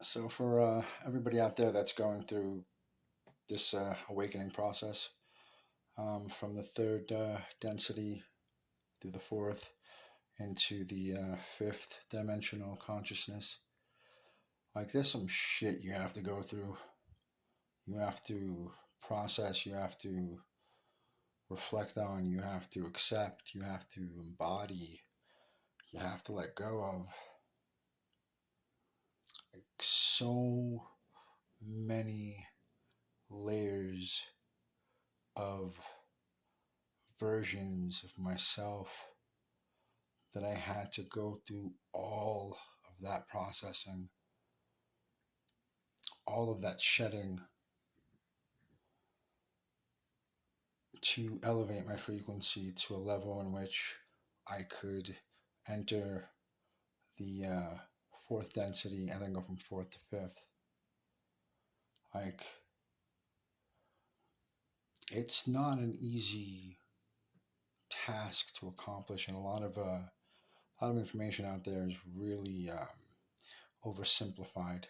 So, for everybody out there that's going through this awakening process, from the third density through the fourth into the fifth dimensional consciousness, like there's some shit you have to go through. You have to process, you have to reflect on, you have to accept, you have to embody, you have to let go of so many layers of versions of myself that I had to go through all of that processing, all of that shedding to elevate my frequency to a level in which I could enter the fourth density and then go from fourth to fifth. Like, it's not an easy task to accomplish, and a lot of information out there is really oversimplified,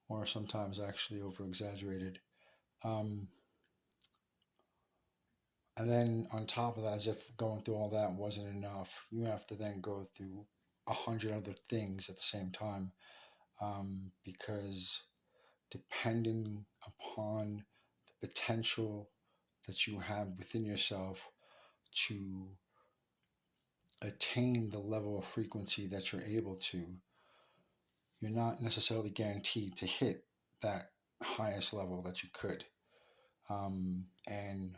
or sometimes actually over exaggerated. Um, And then on top of that, as if going through all that wasn't enough, you have to then go through 100 other things at the same time, because depending upon the potential that you have within yourself to attain the level of frequency that you're able to, you're not necessarily guaranteed to hit that highest level that you could. And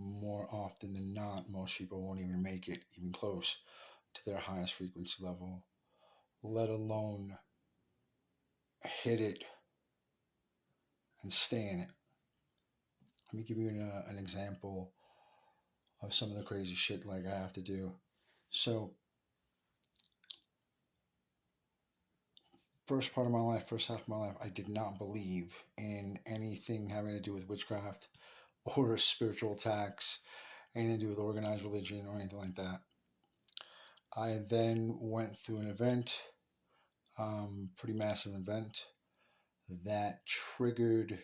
more often than not, most people won't even make it even close to their highest frequency level, let alone hit it and stay in it. Let me give you an example of some of the crazy shit like I have to do. So, first part of my life, first half of my life, I did not believe in anything having to do with witchcraft or spiritual attacks, anything to do with organized religion or anything like that. I then went through an event, pretty massive event, that triggered,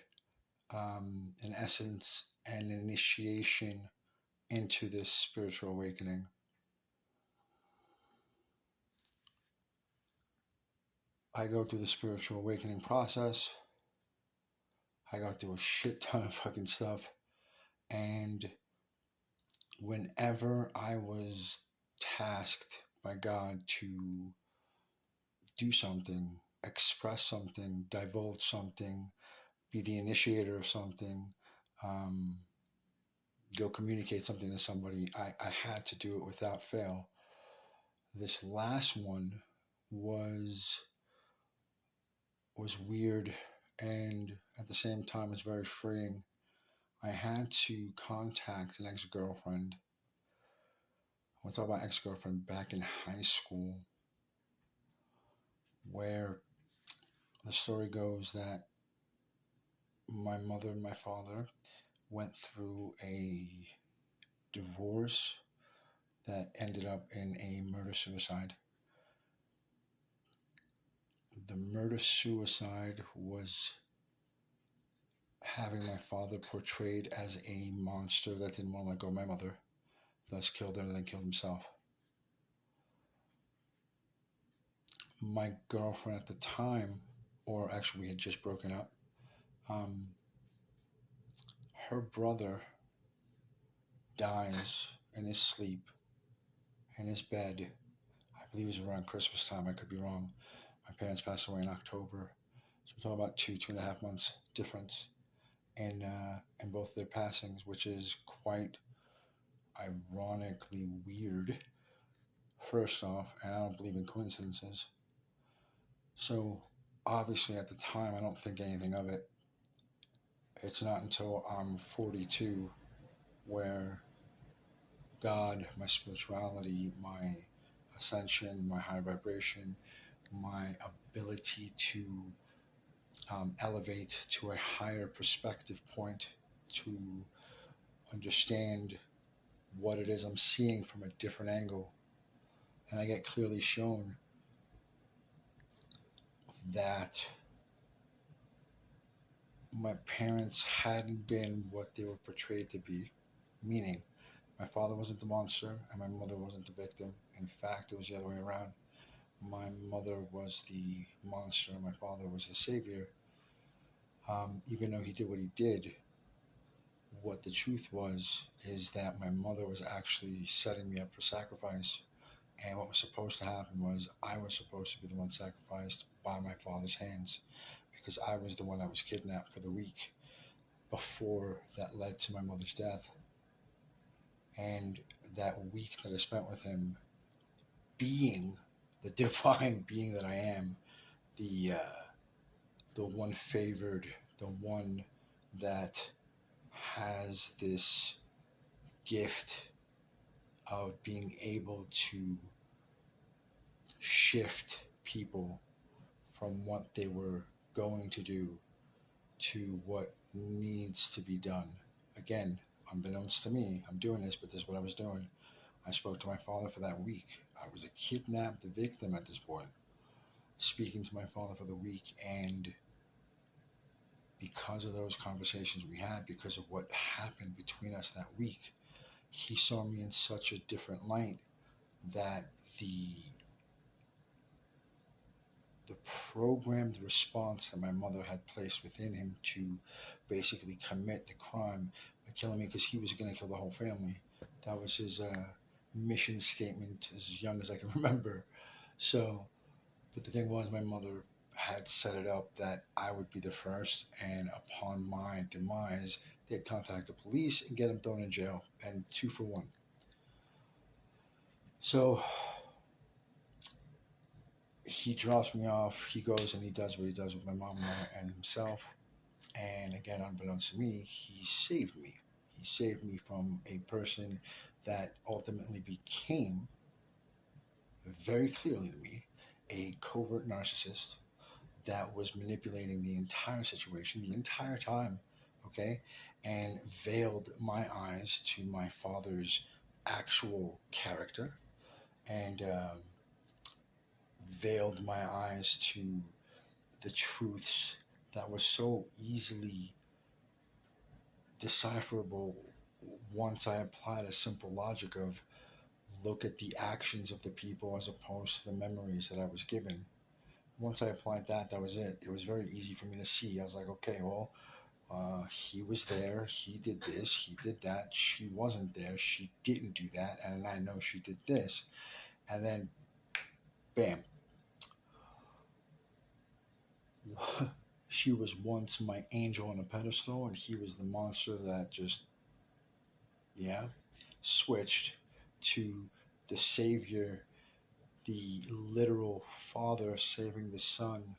in essence, an initiation into this spiritual awakening. I go through the spiritual awakening process. I go through a shit ton of fucking stuff. And whenever I was tasked by God to do something, express something, divulge something, be the initiator of something, um, go communicate something to somebody, I had to do it without fail. This last one was was weird, and at the same time was very freeing. I had to contact an ex-girlfriend. I want to talk about ex-girlfriend back in high school, where the story goes that my mother and my father went through a divorce that ended up in a murder-suicide. The murder-suicide was having my father portrayed as a monster that didn't want to let go of my mother, thus killed her and then killed himself. My girlfriend at the time, or actually we had just broken up, um, her brother dies in his sleep, in his bed. I believe it was around Christmas time. I could be wrong. My parents passed away in October, so we're talking about 2.5 months difference in both their passings, which is quite ironically weird. First off, and I don't believe in coincidences. So obviously at the time I don't think anything of it. It's not until I'm 42 where God, my spirituality, my ascension, my high vibration, my ability to elevate to a higher perspective point, to understand what it is I'm seeing from a different angle. And I get clearly shown that my parents hadn't been what they were portrayed to be, meaning my father wasn't the monster and my mother wasn't the victim. In fact, it was the other way around. My mother was the monster and my father was the savior. Even though he did what he did, what the truth was is that my mother was actually setting me up for sacrifice. And what was supposed to happen was I was supposed to be the one sacrificed by my father's hands because I was the one that was kidnapped for the week before that led to my mother's death. And that week that I spent with him, being the divine being that I am, the one favored, the one that has this gift of being able to shift people from what they were going to do to what needs to be done. Again, unbeknownst to me, I'm doing this, but this is what I was doing. I spoke to my father for that week. I was a kidnapped victim at this point, speaking to my father for the week. And because of those conversations we had, because of what happened between us that week, he saw me in such a different light that the programmed response that my mother had placed within him to basically commit the crime by killing me because he was going to kill the whole family. That was his mission statement as young as I can remember. So, but the thing was, my mother had set it up that I would be the first, and upon my demise, they'd contact the police and get him thrown in jail, and two for one. So he drops me off. He goes and he does what he does with my mom and himself. And again, unbeknownst to me, he saved me. He saved me from a person that ultimately became, very clearly to me, a covert narcissist that was manipulating the entire situation the entire time, okay, and veiled my eyes to my father's actual character and veiled my eyes to the truths that were so easily decipherable once I applied a simple logic of look at the actions of the people as opposed to the memories that I was given. Once I applied that, that was it. It was very easy for me to see. I was like, okay, well, he was there, he did this, he did that, she wasn't there, she didn't do that, and I know she did this. And then, bam. She was once my angel on a pedestal, and he was the monster that just, yeah, switched to the savior, the literal father saving the son,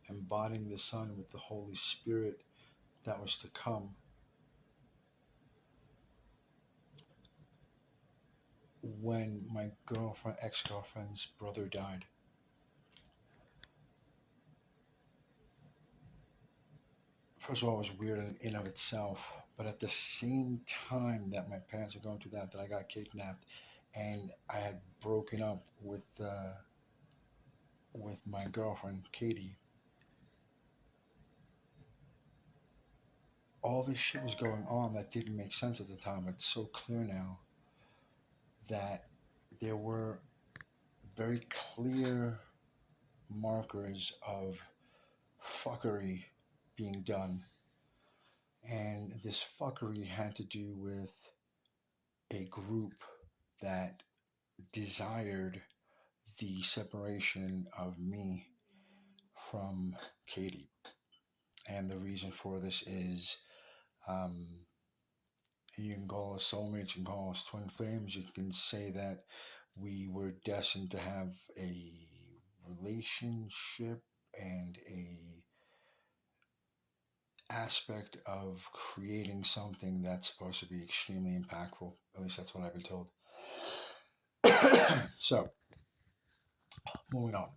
embodying the son with the Holy Spirit that was to come. When my girlfriend, ex-girlfriend's brother died, first of all, it was weird in of itself. But at the same time that my parents were going through that I got kidnapped, and I had broken up with my girlfriend Katie. All this shit was going on that didn't make sense at the time. It's so clear now that there were very clear markers of fuckery being done. And this fuckery had to do with a group that desired the separation of me from Katie. And the reason for this is um, you can call us soulmates, you can call us twin flames, you can say that we were destined to have a relationship and a aspect of creating something that's supposed to be extremely impactful. At least that's what I've been told. So, moving on.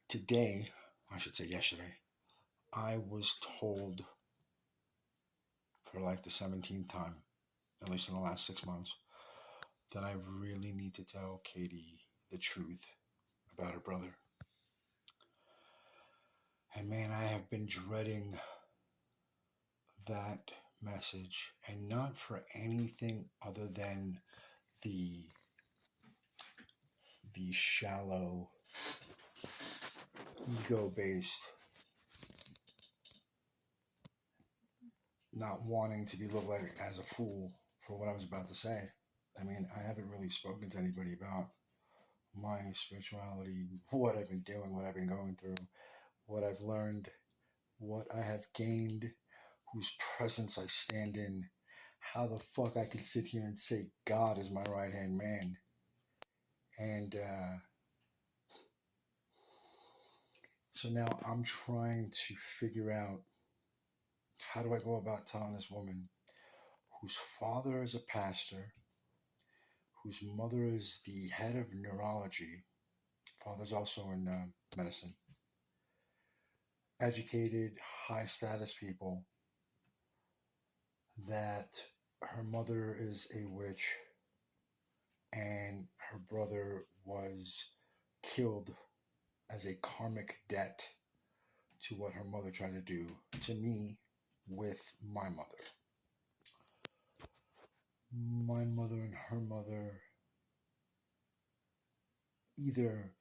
Today, I should say yesterday, I was told for like the 17th time, at least in the last 6 months, that I really need to tell Katie the truth about her brother. And man, I have been dreading that message, and not for anything other than the shallow, ego-based, not wanting to be looked like as a fool for what I was about to say. I mean, I haven't really spoken to anybody about my spirituality, what I've been doing, what I've been going through, what I've learned, what I have gained, whose presence I stand in, how the fuck I can sit here and say God is my right hand man. And so now I'm trying to figure out, how do I go about telling this woman whose father is a pastor, whose mother is the head of neurology, father's also in medicine, educated, high status people, that her mother is a witch and her brother was killed as a karmic debt to what her mother tried to do to me with my mother. My mother and her mother either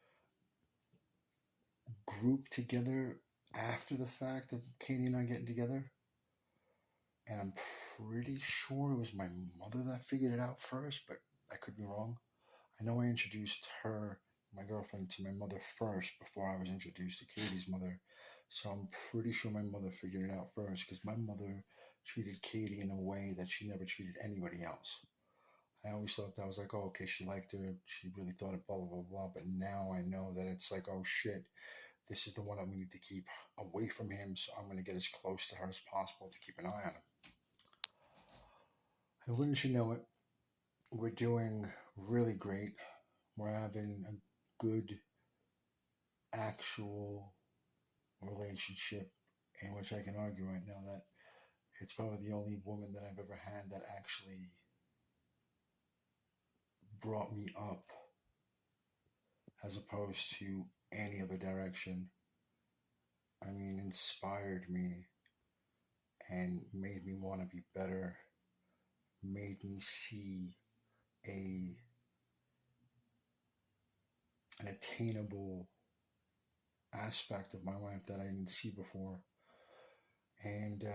grouped together after the fact of Katie and I getting together, and I'm pretty sure it was my mother that figured it out first, but I could be wrong. I know I introduced her, my girlfriend, to my mother first before I was introduced to Katie's mother. So I'm pretty sure my mother figured it out first, because my mother treated Katie in a way that she never treated anybody else. I always thought that was like, oh, okay, she liked her. She really thought it, blah, blah, blah, blah. But now I know that it's like, oh, shit, this is the one that we need to keep away from him. So I'm going to get as close to her as possible to keep an eye on him. And wouldn't you know it, we're doing really great. We're having a good actual relationship, in which I can argue right now that it's probably the only woman that I've ever had that actually brought me up as opposed to any other direction. I mean, inspired me and made me want to be better, made me see a an attainable aspect of my life that I didn't see before. And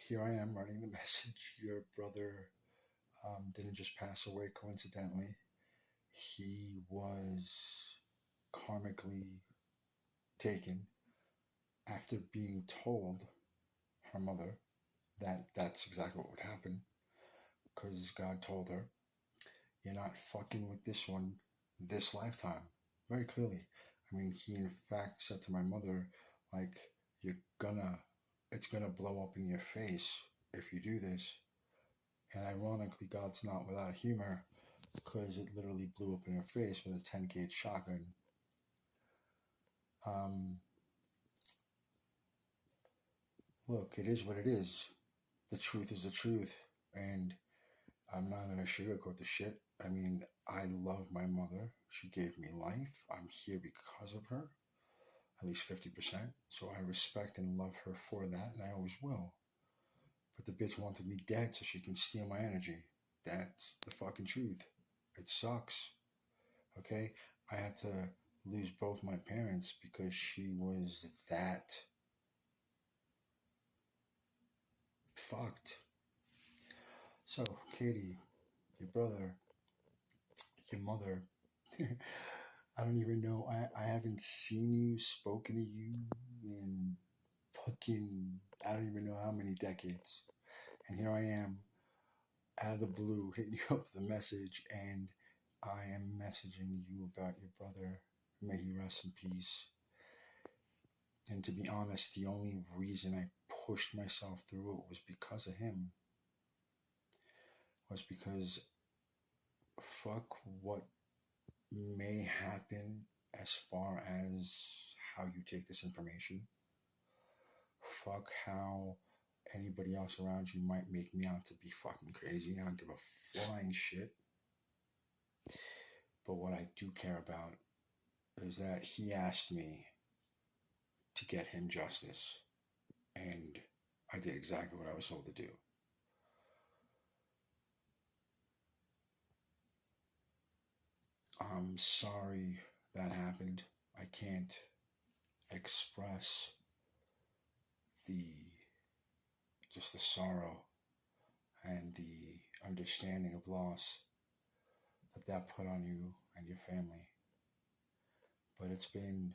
here I am writing the message. Your brother didn't just pass away coincidentally. He was karmically taken after being told, her mother, that that's exactly what would happen, because God told her, you're not fucking with this one this lifetime. Very clearly. I mean, he in fact said to my mother, like, it's gonna blow up in your face if you do this. And ironically, God's not without humor, because it literally blew up in her face with a 10 gauge shotgun. Look, it is what it is. The truth is the truth, and I'm not gonna sugarcoat the shit. I mean, I love my mother. She gave me life. I'm here because of her, at least 50%. So I respect and love her for that, and I always will. But the bitch wanted me dead so she can steal my energy. That's the fucking truth. It sucks. Okay? I had to lose both my parents because she was that fucked. So, Katie, your brother, your mother, I don't even know. I haven't seen you, spoken to you in fucking, I don't even know how many decades. And here I am, out of the blue, hitting you up with a message, and I am messaging you about your brother. May he rest in peace. And to be honest, the only reason I pushed myself through it was because of him. Was because fuck what may happen as far as how you take this information. Fuck how anybody else around you might make me out to be fucking crazy. I don't give a flying shit. But what I do care about is that he asked me get him justice. And I did exactly what I was told to do. I'm sorry that happened. I can't express the just the sorrow and the understanding of loss that put on you and your family. But it's been,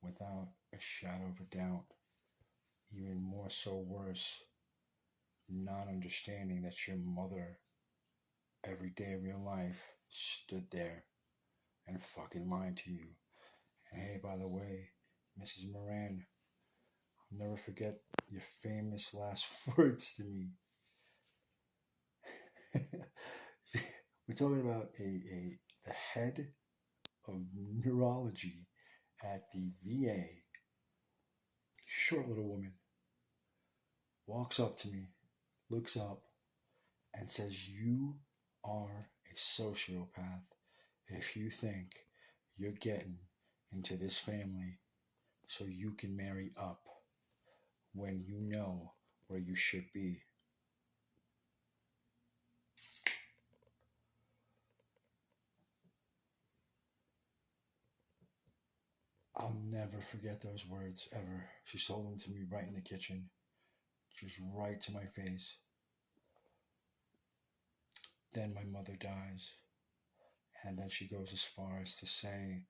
without a shadow of a doubt, even more so worse, not understanding that your mother, every day of your life, stood there and fucking lied to you. And hey, by the way, Mrs. Moran, I'll never forget your famous last words to me. We're talking about the head of neurology at the VA, short little woman, walks up to me, looks up, and says, "You are a sociopath if you think you're getting into this family so you can marry up when you know where you should be." I'll never forget those words ever. She told them to me right in the kitchen, just right to my face. Then my mother dies, and then she goes as far as to say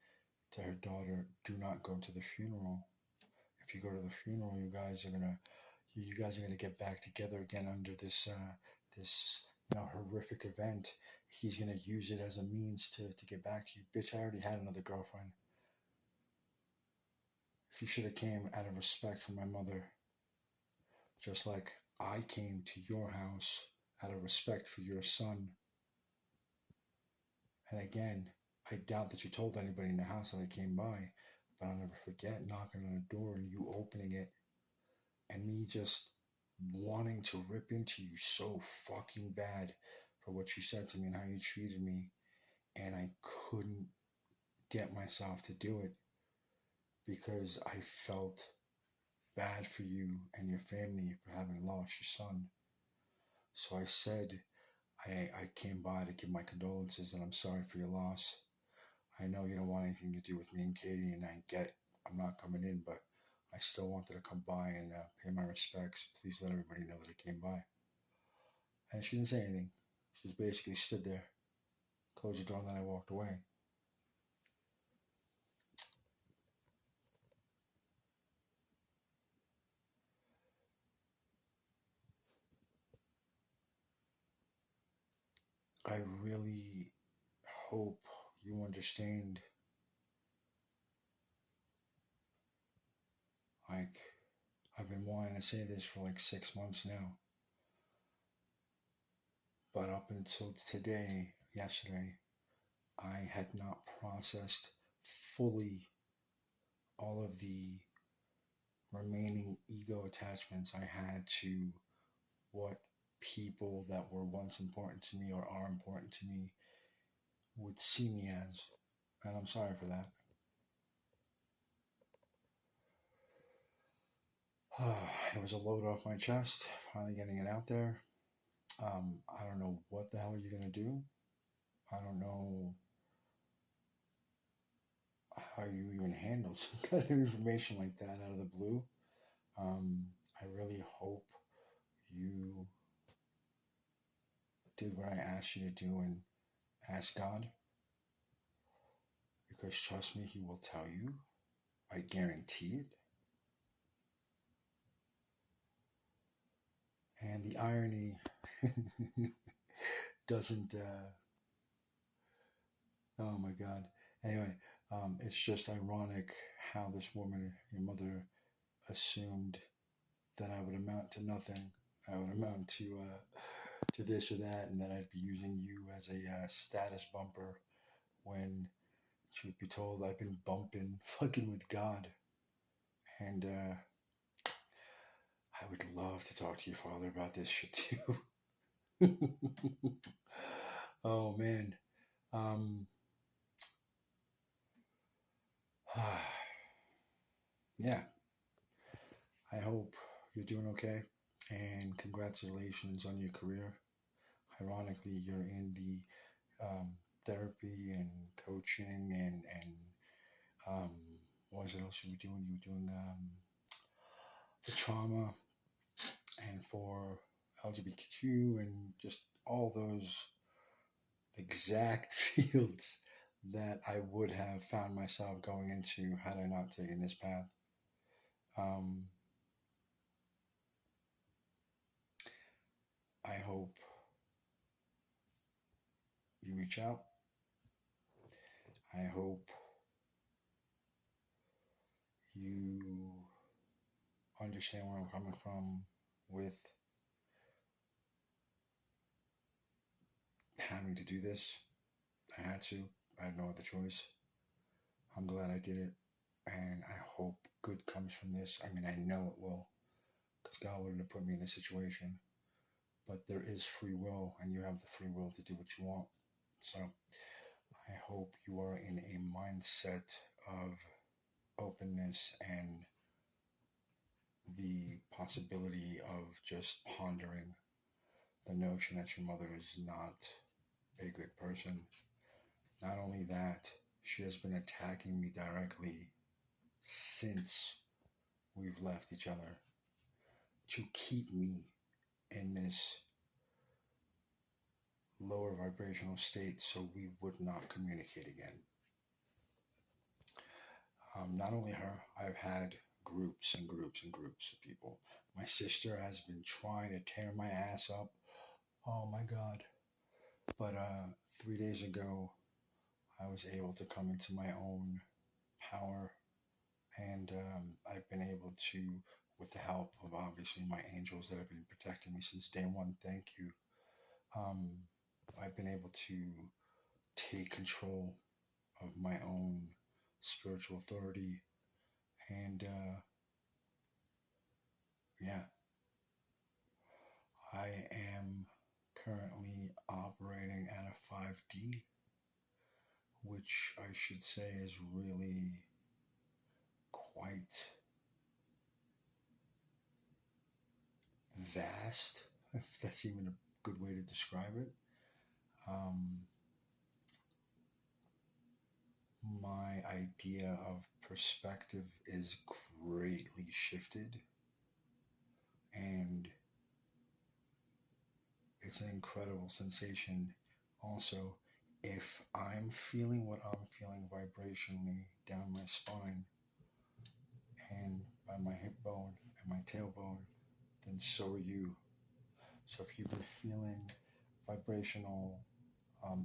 to her daughter, "Do not go to the funeral. If you go to the funeral, you guys are gonna get back together again under this horrific event. He's gonna use it as a means to get back to you. Bitch, I already had another girlfriend." She should have came out of respect for my mother, just like I came to your house out of respect for your son. And again, I doubt that you told anybody in the house that I came by, but I'll never forget knocking on the door and you opening it and me just wanting to rip into you so fucking bad for what you said to me and how you treated me. And I couldn't get myself to do it because I felt bad for you and your family for having lost your son. So I said, I came by to give my condolences and I'm sorry for your loss. I know you don't want anything to do with me and Katie, and I'm not coming in, but I still wanted to come by and pay my respects. Please let everybody know that I came by. And she didn't say anything. She just basically stood there, closed the door, and then I walked away. I really hope you understand. Like, I've been wanting to say this for like 6 months now. But up until today, yesterday, I had not processed fully all of the remaining ego attachments I had to what people that were once important to me or are important to me would see me as. And I'm sorry for that. It was a load off my chest, finally getting it out there. I don't know what the hell you're going to do. I don't know how you even handle some kind of information like that out of the blue. I really hope you did what I asked you to do and ask God. Because trust me, He will tell you. I guarantee it. And the irony doesn't, oh my God. Anyway, it's just ironic how this woman, your mother, assumed that I would amount to nothing. I would amount to this or that, and that I'd be using you as a status bumper when, truth be told, I've been bumping fucking with God. And I would love to talk to your father about this shit too. Oh man. Um, yeah. I hope you're doing okay, and congratulations on your career. Ironically, you're in the therapy and coaching and um, what was it else you were doing? You were doing the trauma and for LGBTQ and just all those exact fields that I would have found myself going into had I not taken this path. Um, I hope you reach out. I hope you understand where I'm coming from with having to do this. I had to. I had no other choice. I'm glad I did it. And I hope good comes from this. I mean, I know it will, because God wouldn't have put me in this situation. But there is free will, and you have the free will to do what you want. So I hope you are in a mindset of openness and the possibility of just pondering the notion that your mother is not a good person. Not only that, she has been attacking me directly since we've left each other to keep me in this lower vibrational state so we would not communicate again. Not only her, I've had groups and groups and groups of people. My sister has been trying to tear my ass up. Oh my God. But 3 days ago, I was able to come into my own power, and I've been able to, with the help of obviously my angels that have been protecting me since day one, thank you. Um, I've been able to take control of my own spiritual authority, and yeah, I am currently operating at a 5D, which I should say is really quite vast, if that's even a good way to describe it. Um, my idea of perspective is greatly shifted, and it's an incredible sensation. Also, if I'm feeling what I'm feeling vibrationally down my spine and by my hip bone and my tailbone, then so are you. So if you've been feeling vibrational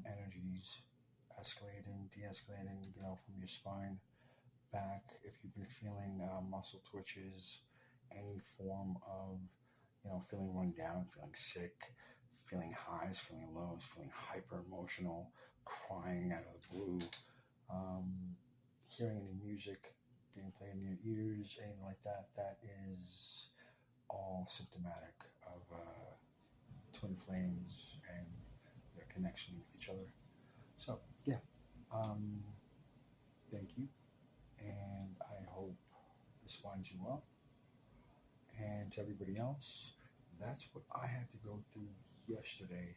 energies escalating, de-escalating, from your spine back, if you've been feeling muscle twitches, any form of, feeling run down, feeling sick, feeling highs, feeling lows, feeling hyper emotional, crying out of the blue, um, hearing any music being played in your ears, anything like that, that is all symptomatic of twin flames and their connection with each other. So, yeah, um, thank you, and I hope this finds you well. And to everybody else, that's what I had to go through yesterday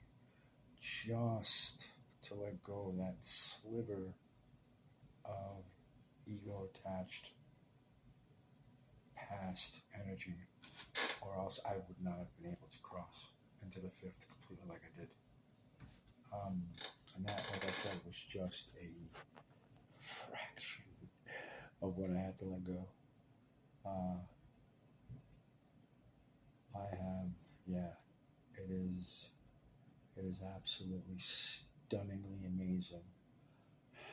just to let go of that sliver of ego attached past energy, or else I would not have been able to cross into the fifth completely like I did. And that, like I said, was just a fraction of what I had to let go. I have, yeah, it is absolutely stunningly amazing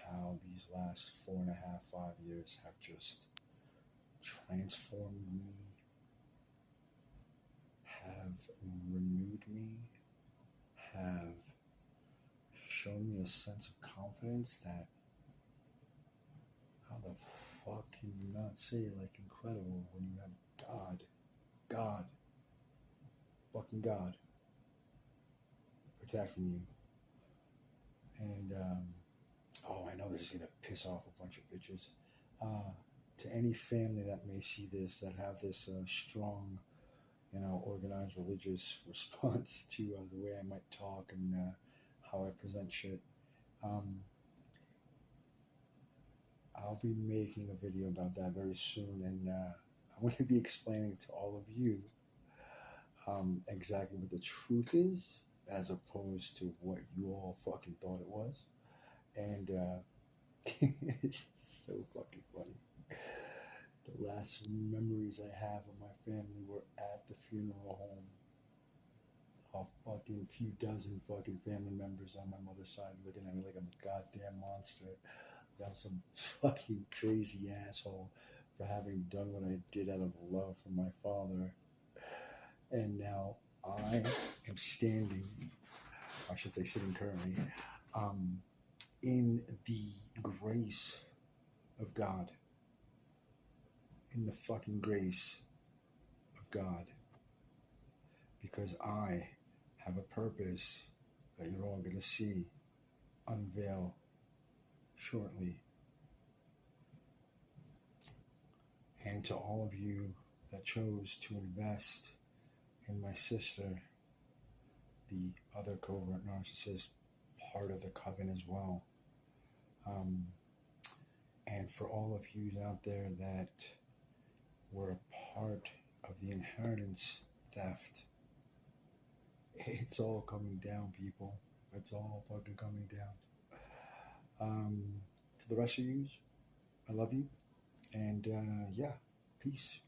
how these last 4.5, 5 years have just transformed me, have renewed me, have shown me a sense of confidence that, how the fuck can you not say, like, incredible when you have God, fucking God, protecting you. And, oh, I know this is going to piss off a bunch of bitches. to any family that may see this, that have this strong, organized religious response to the way I might talk and how I present shit. Um, I'll be making a video about that very soon, and I'm going to be explaining to all of you exactly what the truth is, as opposed to what you all fucking thought it was. And it's so fucking funny. The last memories I have of my family were at the funeral home. A fucking few dozen fucking family members on my mother's side looking at me like I'm a goddamn monster. I'm some fucking crazy asshole for having done what I did out of love for my father. And now I am standing, I should say sitting currently, in the grace of God. In the fucking grace of God. Because I have a purpose that you're all going to see unveil shortly. And to all of you that chose to invest in my sister, the other covert narcissist, part of the coven as well. And for all of you out there that were a part of the inheritance theft, it's all coming down, people. It's all fucking coming down. To the rest of you, I love you. And yeah, peace.